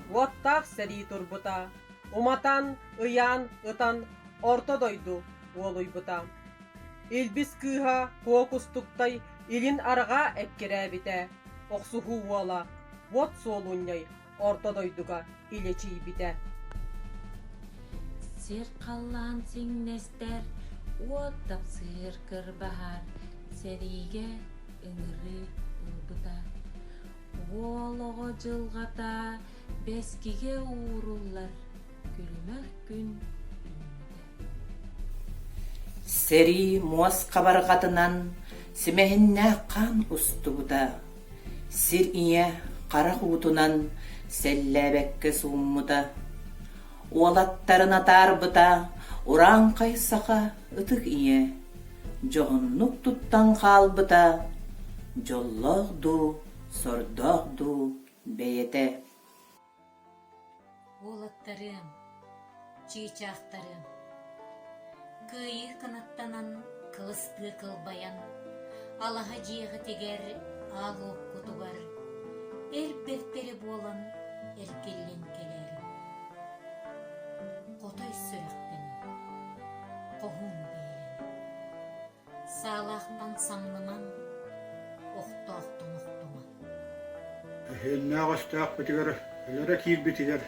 Воттақ сәрі тұрбыта. Уматан, ыян, ытан, орто дойду олуйбыта. Илбис кыха куокустуктай илин арага эккерәбите. Оксуху уола, вот солуньяй, орто дойдуга илечий бите. Сер қаллан сиңнестер, уоттап сыр кырбахар, сәриге ыңыры ылбыта. Уолого жылғата, бескиге ууруллар, күлмәк күн үнді. Сери муас кабаргатынан симехинне кан устубута. Сир ие кара хуутунан селлебекке сууммута. Уолаттарын атарбыта, уран кайсака ытык ие. Жогоннук туттан калбыта, жоллогду, сордогду бейете. Уолаттарым, чыйчақтарым, кыйы кынаттанан кылысты кылбаян, алаха жиығы тегер алу кутугар, элбеттері болан эркеллен келер. Котой сүрәктен, қоғын бейлен, саалақтан самныман, оқтума. Хелне ағаштақ бітігер, өлері киір бітігер.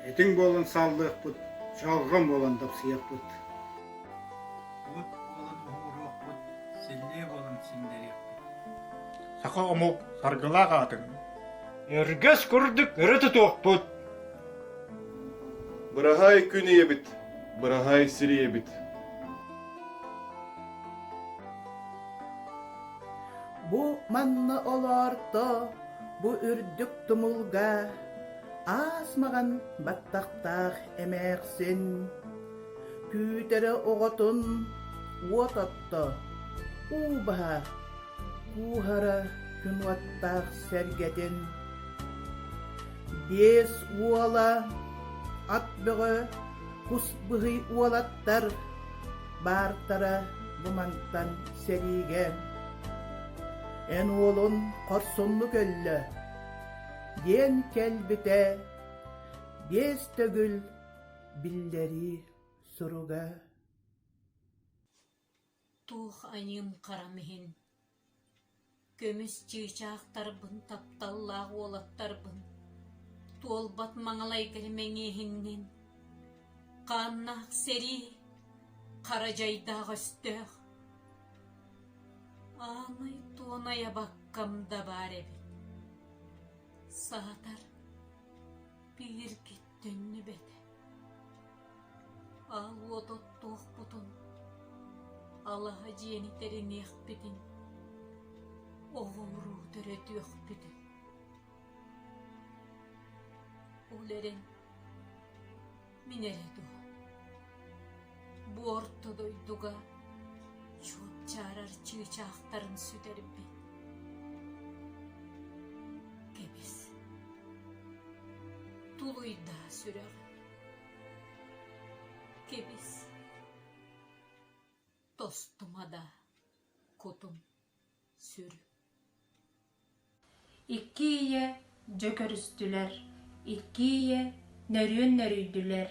Этің болын салдық бұд, жалған болын дап сияқ бұд. Бұд болын ұғыруқ бұд, сілле болын сіндерек бұд. Сақа омук саргыла қатын. Өргес күрдік үріті тоқ бұд. Бырахай күні ебіт, бырахай сири ебіт. Бу манны оларто, бу үрдік тумулга, асмаған баттақтақ әмәқсін. Күйтері оғытын уататты, убаға, кухара күн уаттақ сәргетін. Бес уала, атбығы, құсбығы уалаттар, бартара бұмантан сәриге. Эн олын қарсонлы көлі, ден кәлбіте, бес төгіл білдері сұруға. Тух айым қарамыхин, көміс чыйчақтарбын, тапталлағы олаттарбын, толбат маңалай кірмеңехіннен, қаннақ сәри, қаражайдағы өстіғ. Анай тоная баккамда бар эбит. Саатар бир кеттенни бете. Ал отот тоқ бутун. Аллаха жиени терини экпитин. Оғуру төреті экпитин. Улерен минереду. Буортодойдуга чоп чарар чыйчақтарын сүтербит. Кебис тулуйда сүрәгін. Кебис тостумада кутум сүр. Иккие жөкөрүстүлер, иккие нөрүн-нөрүйдүлер.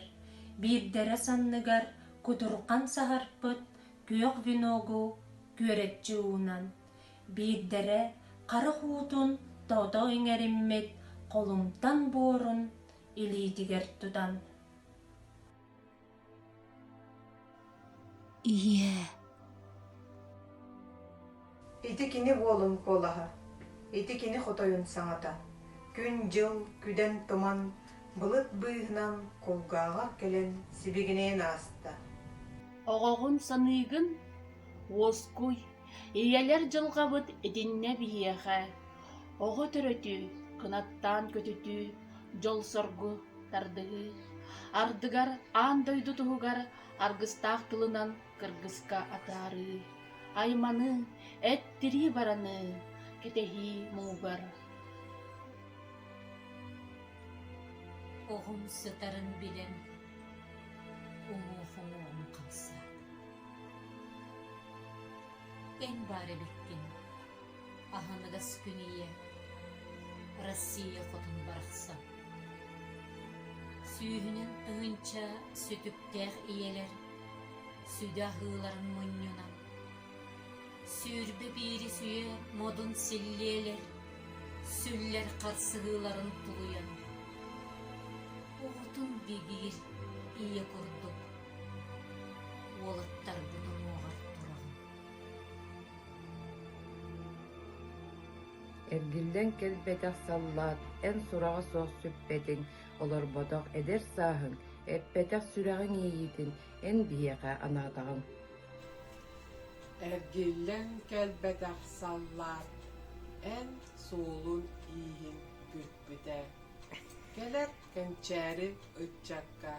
Бирдере санныгар кутуркан сагарпыт, күйөк виногу күөретчи уунан. Бирдере кары хуутун тодо иңериммет, колумтан боорун илиидигер тудан. Ие. Ити кини болун колаха, ити кини хотойун саңата. Күн жыл, күден томан, былыт быйгынан колгаагар келен сибигинен аста. Оғоғын саныйгын, оскуй, иелер жылғабыт эдинне бияға. Оғы түрөтү, кынаттан көтүтү, жол соргу тардығы. Ардыгар андойду туғугар, аргыстақ тылынан кыргызка атары. Айманы, әттiri бараны, кетехи мугар. Оғым сытарын билен, оңуғым қалса. Эн бары биттин, аханыгас күние, Россия хотын барақса. Сүүһүнүн ыһынча сүтүктэх иелер, сүдэ аһыыларын мунньунан. Сүүрбе биири сүйе модун силлиэлер, сүллер харсыһыыларын тулуян. Оҕотун бигиир ие курдук, уолаттар бутун оҕар турагын. Эргиллен келбетэх саллаат, эн сураҕа суох сүппетиң, олорботох эдер сааһыҥ, эппетэх сүрэҕиҥ иийитин, эн биэҕэ анаатаҕын. Эргиллен келбетэх саллаат, эн суулун ииһин күрпүтэ. Келер кэнчээри ыччакка,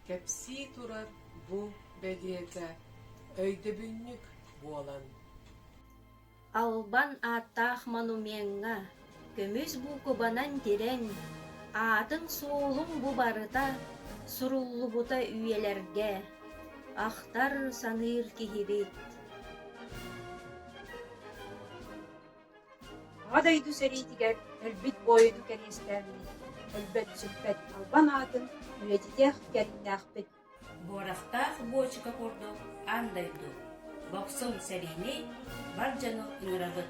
кепсии турар бу бедиэtä өйдөбүннүк буолан. Албан аттаах манумеңҥа, көмүс буукубанан тирең, аатын суолуң бу барыта, суруллубута үйелерге, ахтар саныыр киһибит. Адайду сэритигер элбит бойду кэнистэрни, элбет сүппет албан атын үйетитех кэриндэхпит. Борахтаах бочка курдук, андайду. Боксун сэрини, баржану ыҥырабыт.